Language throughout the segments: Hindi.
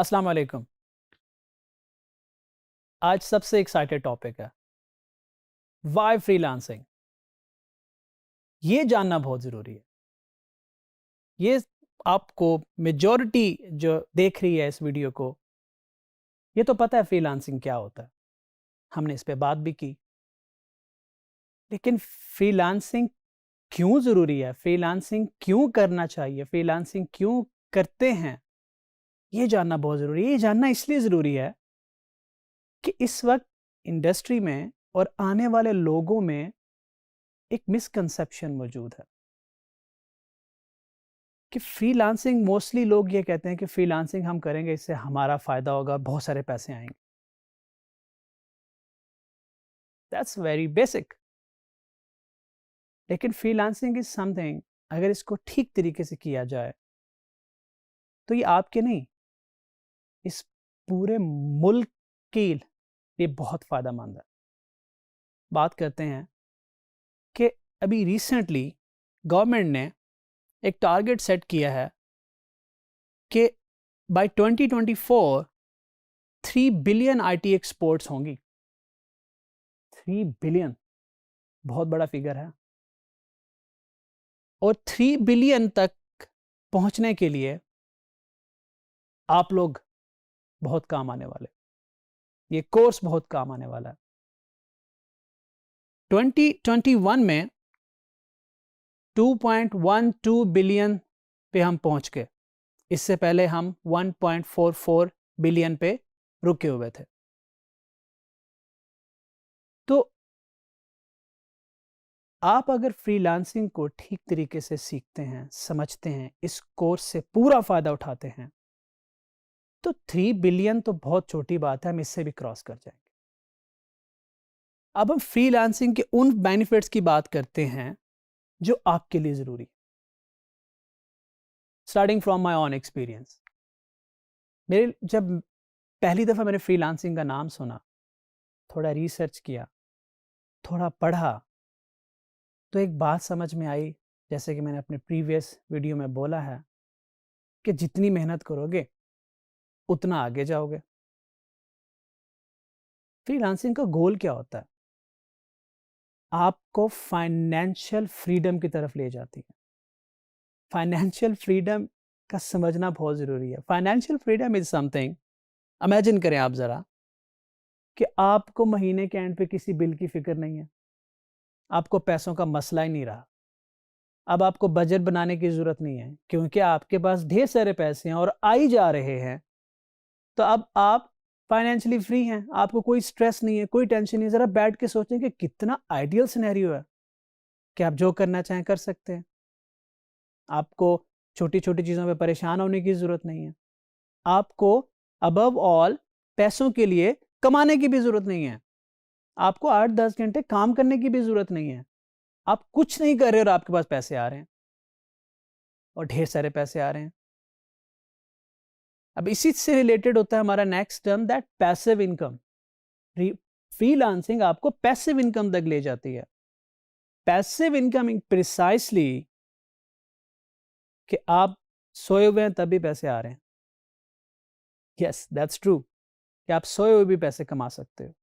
अस्सलाम वालेकुम। आज सबसे एक्साइटेड टॉपिक है व्हाई फ्रीलांसिंग। ये जानना बहुत ज़रूरी है। ये आपको मेजॉरिटी जो देख रही है इस वीडियो को, ये तो पता है फ्रीलांसिंग क्या होता है। हमने इस पे बात भी की। लेकिन फ्रीलांसिंग क्यों ज़रूरी है? फ्रीलांसिंग क्यों करना चाहिए? फ्रीलांसिंग क्यों करते हैं? ये जानना बहुत ज़रूरी है। ये जानना इसलिए ज़रूरी है कि इस वक़्त इंडस्ट्री में और आने वाले लोगों में एक मिसकंसेप्शन मौजूद है कि फ्रीलांसिंग, मोस्टली लोग ये कहते हैं कि फ्रीलांसिंग हम करेंगे, इससे हमारा फ़ायदा होगा, बहुत सारे पैसे आएँगे। That's very basic. लेकिन फ्रीलांसिंग इज़ समथिंग, अगर इसको ठीक तरीके से किया जाए, तो ये आपके नहीं, इस पूरे मुल्क के लिए बहुत फ़ायदेमंद है। बात करते हैं कि अभी रिसेंटली गवर्नमेंट ने एक टारगेट सेट किया है कि बाय 2024 3 बिलियन आईटी एक्सपोर्ट्स होंगी। 3 बिलियन बहुत बड़ा फिगर है। और 3 बिलियन तक पहुंचने के लिए आप लोग बहुत काम आने वाले, ये कोर्स बहुत काम आने वाला है। 2021 में 2.12 बिलियन पे हम पहुंच गए। इससे पहले हम 1.44 बिलियन पे रुके हुए थे। तो आप अगर फ्रीलांसिंग को ठीक तरीके से सीखते हैं, समझते हैं, इस कोर्स से पूरा फायदा उठाते हैं, तो 3 बिलियन तो बहुत छोटी बात है, हम इससे भी क्रॉस कर जाएंगे। अब हम फ्रीलांसिंग के उन बेनिफिट्स की बात करते हैं जो आपके लिए ज़रूरी है। Starting from my own experience, मेरे जब पहली दफ़ा मैंने फ्रीलांसिंग का नाम सुना, थोड़ा रिसर्च किया, थोड़ा पढ़ा, तो एक बात समझ में आई, जैसे कि मैंने अपने प्रीवियस वीडियो में बोला है, कि जितनी मेहनत करोगे उतना आगे जाओगे। फ्रीलांसिंग का गोल क्या होता है? आपको फाइनेंशियल फ्रीडम की तरफ ले जाती है। फाइनेंशियल फ्रीडम का समझना बहुत ज़रूरी है। Financial freedom is something, imagine करें आप ज़रा, कि आपको महीने के एंड पे किसी बिल की फ़िक्र नहीं है। आपको पैसों का मसला ही नहीं रहा। अब आपको बजट बनाने की ज़रूरत नहीं है, क्योंकि आपके पास ढेर सारे पैसे हैं और आ ही जा रहे हैं। तो अब आप फाइनेंशियली फ्री हैं, आपको कोई स्ट्रेस नहीं है, कोई टेंशन नहीं है। ज़रा बैठ के सोचें कि कितना आइडियल सिनेरियो है कि आप जो करना चाहें कर सकते हैं। आपको छोटी-छोटी चीज़ों पे परेशान होने की ज़रूरत नहीं है। आपको अबव ऑल पैसों के लिए कमाने की भी ज़रूरत नहीं है। आपको 8-10 घंटे काम करने की भी ज़रूरत नहीं है। आप कुछ नहीं कर रहे और आपके पास पैसे आ रहे हैं, और ढेर सारे पैसे आ रहे हैं। अब इसी से रिलेटेड होता है हमारा next term, that passive income. Freelancing आपको पैसिव इनकम तक ले जाती है। पैसिव इनकम प्रिसाइसली कि आप सोए हुए हैं तब भी पैसे आ रहे हैं। यस, दैट्स ट्रू कि आप सोए हुए भी पैसे कमा सकते हो।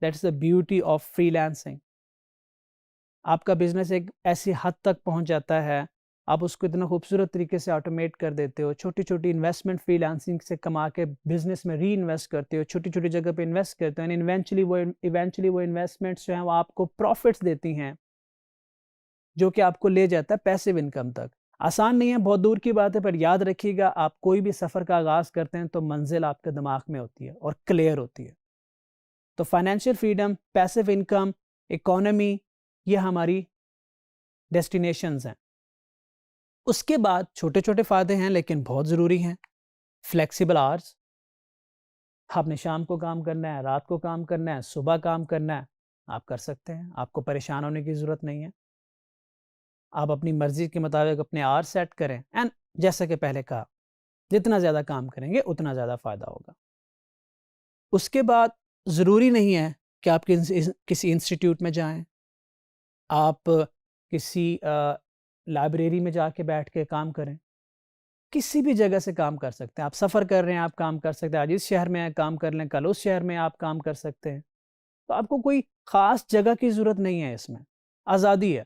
That's the beauty of freelancing. आपका बिजनेस एक ऐसी हद तक पहुंच जाता है, आप उसको इतना खूबसूरत तरीके से ऑटोमेट कर देते हो, छोटी छोटी इन्वेस्टमेंट फ्रीलांसिंग से कमा के बिजनेस में री इन्वेस्ट करते हो, छोटी छोटी जगह पे इन्वेस्ट करते हो, एंड इवेंचुअली वो इन्वेस्टमेंट्स जो हैं वो आपको प्रॉफिट्स देती हैं, जो कि आपको ले जाता है पैसिव इनकम तक। आसान नहीं है, बहुत दूर की बात है, पर याद रखिएगा, आप कोई भी सफ़र का आगाज़ करते हैं तो मंजिल आपके दिमाग में होती है और क्लियर होती है। तो financial freedom, passive income, economy, ये हमारी डेस्टिनेशंस हैं। उसके बाद छोटे-छोटे फ़ायदे हैं लेकिन बहुत ज़रूरी हैं। फ्लेक्सिबल आवर्स, आपने शाम को काम करना है, रात को काम करना है, सुबह काम करना है, आप कर सकते हैं। आपको परेशान होने की ज़रूरत नहीं है। आप अपनी मर्ज़ी के मुताबिक अपने आवर्स सेट करें, एंड जैसा कि पहले कहा, जितना ज़्यादा काम करेंगे उतना ज़्यादा फ़ायदा होगा। उसके बाद ज़रूरी नहीं है कि आप किसी इंस्टीट्यूट में जाएँ, आप किसी लाइब्रेरी में जाके बैठ के काम करें। किसी भी जगह से काम कर सकते हैं। आप सफ़र कर रहे हैं, आप काम कर सकते हैं। आज इस शहर में काम कर लें, कल उस शहर में आप काम कर सकते हैं। तो आपको कोई ख़ास जगह की ज़रूरत नहीं है इसमें, आज़ादी है।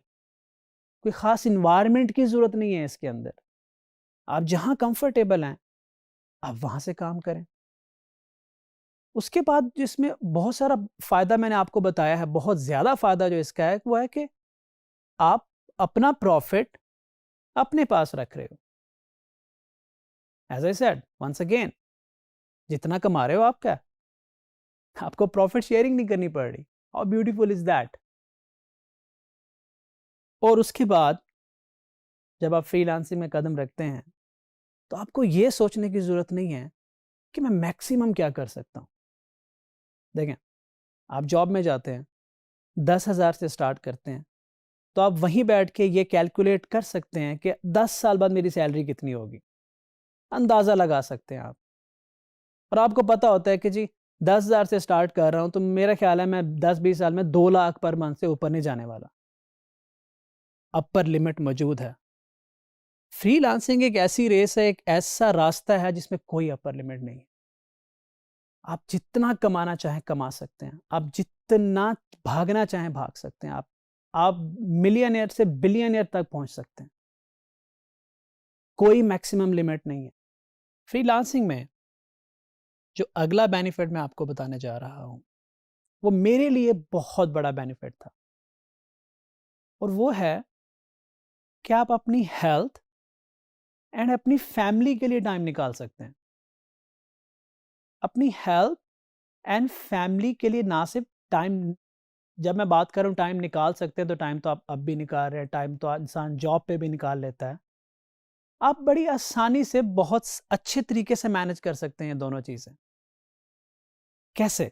कोई ख़ास एनवायरनमेंट की ज़रूरत नहीं है इसके अंदर। आप जहाँ कंफर्टेबल हैं, आप वहाँ से काम करें। उसके बाद जिसमें बहुत सारा फ़ायदा मैंने आपको बताया है, बहुत ज़्यादा फ़ायदा जो इसका है, वो है कि आप अपना प्रॉफ़िट अपने पास रख रहे हो। As I said once again, जितना कमा रहे हो आप क्या, आपको प्रॉफ़िट शेयरिंग नहीं करनी पड़ रही। How beautiful is that. और उसके बाद जब आप फ्रीलांसिंग में कदम रखते हैं, तो आपको ये सोचने की ज़रूरत नहीं है कि मैं मैक्सिमम क्या कर सकता हूँ। देखें, आप जॉब में जाते हैं, 10,000 से स्टार्ट करते हैं, तो आप वहीं बैठ के ये कैलकुलेट कर सकते हैं कि 10 साल बाद मेरी सैलरी कितनी होगी। अंदाज़ा लगा सकते हैं आप। और आपको पता होता है कि जी 10,000 से स्टार्ट कर रहा हूँ, तो मेरा ख़्याल है मैं 10-20 साल में 2 लाख पर मंथ से ऊपर नहीं जाने वाला। अपर लिमिट मौजूद है। फ्रीलांसिंग एक ऐसी रेस है, एक ऐसा रास्ता है जिसमें कोई अपर लिमिट नहीं है। आप जितना कमाना चाहें कमा सकते हैं। आप जितना भागना चाहें भाग सकते हैं। आप मिलियनेयर से बिलियनेयर तक पहुँच सकते हैं। कोई मैक्सिमम लिमिट नहीं है। फ्रीलांसिंग में जो अगला बेनिफिट मैं आपको बताने जा रहा हूँ, वो मेरे लिए बहुत बड़ा बेनिफिट था। और वो है कि आप अपनी हेल्थ एंड अपनी फैमिली के लिए टाइम निकाल सकते हैं। अपनी हेल्थ एंड फैमिली के लिए ना सिर्फ टाइम, जब मैं बात कर रहा हूँ टाइम निकाल सकते हैं, तो टाइम तो आप अब भी निकाल रहे हैं, टाइम तो इंसान जॉब पे भी निकाल लेता है। आप बड़ी आसानी से बहुत अच्छे तरीके से मैनेज कर सकते हैं ये दोनों चीज़ें। कैसे?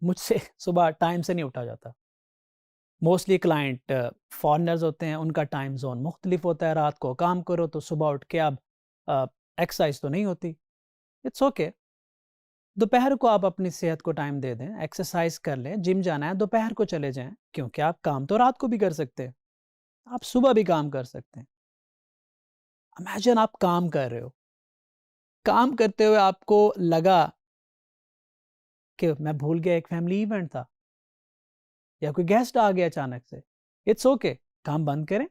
मुझसे सुबह टाइम से नहीं उठा जाता। मोस्टली क्लाइंट फॉरेनर्स होते हैं, उनका टाइम ज़ोन मुख्तलिफ होता है। रात को काम करो तो सुबह उठ के आप एक्सरसाइज तो नहीं होती। It's okay. दोपहर को आप अपनी सेहत को टाइम दे दें, एक्सरसाइज कर लें, जिम जाना है दोपहर को चले जाएँ, क्योंकि आप काम तो रात को भी कर सकते हैं, आप सुबह भी काम कर सकते हैं। इमेजिन आप काम कर रहे हो, काम करते हुए आपको लगा कि मैं भूल गया एक फैमिली इवेंट था या कोई गेस्ट आ गया अचानक से। इट्स ओके, काम बंद करें,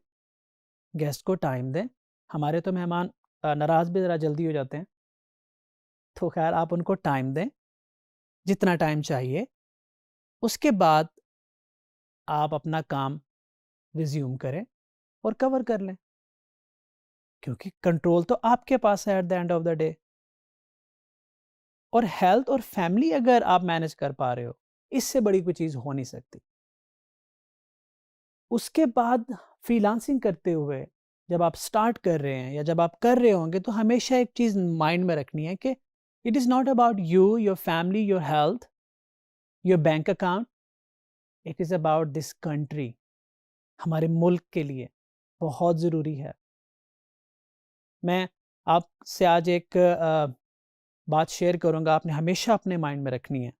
गेस्ट को टाइम दें। हमारे तो मेहमान नाराज़ भी ज़रा जल्दी हो जाते हैं, तो खैर आप उनको टाइम दें, जितना टाइम चाहिए। उसके बाद आप अपना काम रिज़्यूम करें और कवर कर लें, क्योंकि कंट्रोल तो आपके पास है at the end of the day. और हेल्थ और फैमिली अगर आप मैनेज कर पा रहे हो, इससे बड़ी कोई चीज़ हो नहीं सकती। उसके बाद फ्रीलांसिंग करते हुए जब आप स्टार्ट कर रहे हैं या जब आप कर रहे होंगे, तो हमेशा एक चीज़ माइंड में रखनी है कि it is not about you, your family, your health, your bank account, it is about this country. हमारे मुल्क के लिए बहुत ज़रूरी है। मैं आपसे आज एक बात शेयर करूँगा, आपने हमेशा अपने माइंड में रखनी है।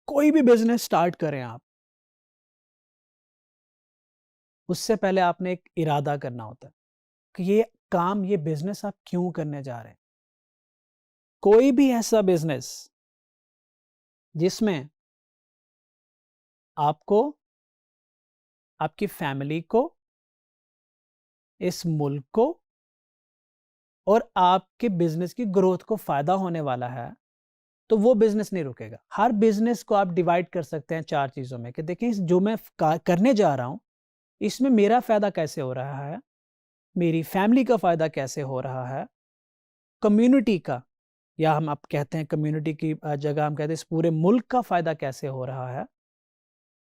कोई भी बिज़नेस स्टार्ट करें आप, उससे पहले आपने एक इरादा करना होता है कि ये काम, ये बिज़नेस आप क्यों करने जा रहे हैं। कोई भी ऐसा बिज़नेस जिसमें आपको, आपकी फैमिली को, इस मुल्क को और आपके बिज़नेस की ग्रोथ को फ़ायदा होने वाला है, तो वो बिज़नेस नहीं रुकेगा। हर बिज़नेस को आप डिवाइड कर सकते हैं 4 चीज़ों में कि देखिए जो मैं करने जा रहा हूँ, इसमें मेरा फ़ायदा कैसे हो रहा है, मेरी फैमिली का फ़ायदा कैसे हो रहा है, कम्युनिटी का, या हम आप कहते हैं कम्युनिटी की जगह हम कहते हैं इस पूरे मुल्क का फ़ायदा कैसे हो रहा है,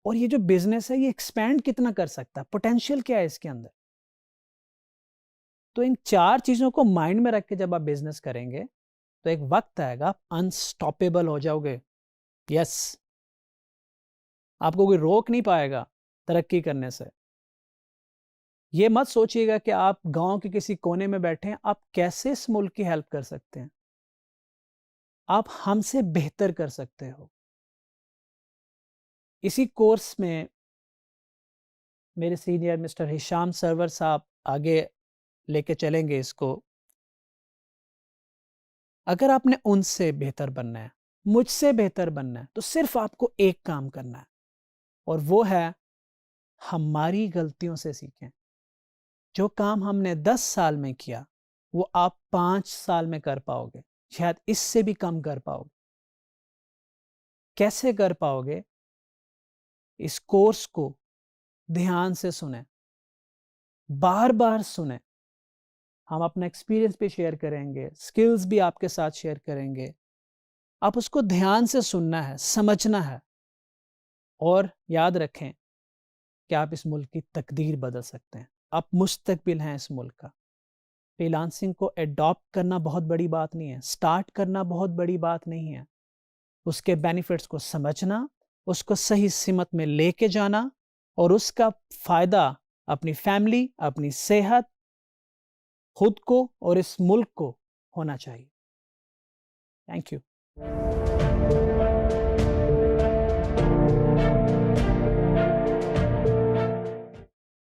और ये जो बिज़नेस है ये एक्सपैंड कितना कर सकता है, पोटेंशियल क्या है इसके अंदर। तो इन 4 चीज़ों को माइंड में रख के जब आप बिज़नेस करेंगे, तो एक वक़्त आएगा आप अनस्टॉपेबल हो जाओगे। यस, आपको कोई रोक नहीं पाएगा तरक्की करने से। ये मत सोचिएगा कि आप गाँव के किसी कोने में बैठे हैं, आप कैसे इस मुल्क की हेल्प कर सकते हैं। आप हमसे बेहतर कर सकते हो। इसी कोर्स में मेरे सीनियर मिस्टर हिशाम सरवर साहब आगे लेके चलेंगे इसको। अगर आपने उनसे बेहतर बनना है, मुझसे बेहतर बनना है, तो सिर्फ आपको एक काम करना है, और वो है हमारी गलतियों से सीखें। जो काम हमने 10 साल में किया, वो आप 5 साल में कर पाओगे, शायद इससे भी कम कर पाओगे। कैसे कर पाओगे? इस कोर्स को ध्यान से सुने, बार बार सुने। हम अपना एक्सपीरियंस भी शेयर करेंगे, स्किल्स भी आपके साथ शेयर करेंगे। आप उसको ध्यान से सुनना है, समझना है, और याद रखें कि आप इस मुल्क की तकदीर बदल सकते हैं। आप मुस्तकबिल हैं इस मुल्क का। फ्रीलांसिंग को एडॉप्ट करना बहुत बड़ी बात नहीं है, स्टार्ट करना बहुत बड़ी बात नहीं है। उसके बेनिफिट्स को समझना, उसको सही सिमत में लेके जाना, और उसका फ़ायदा अपनी फैमिली, अपनी सेहत, खुद को और इस मुल्क को होना चाहिए। Thank you.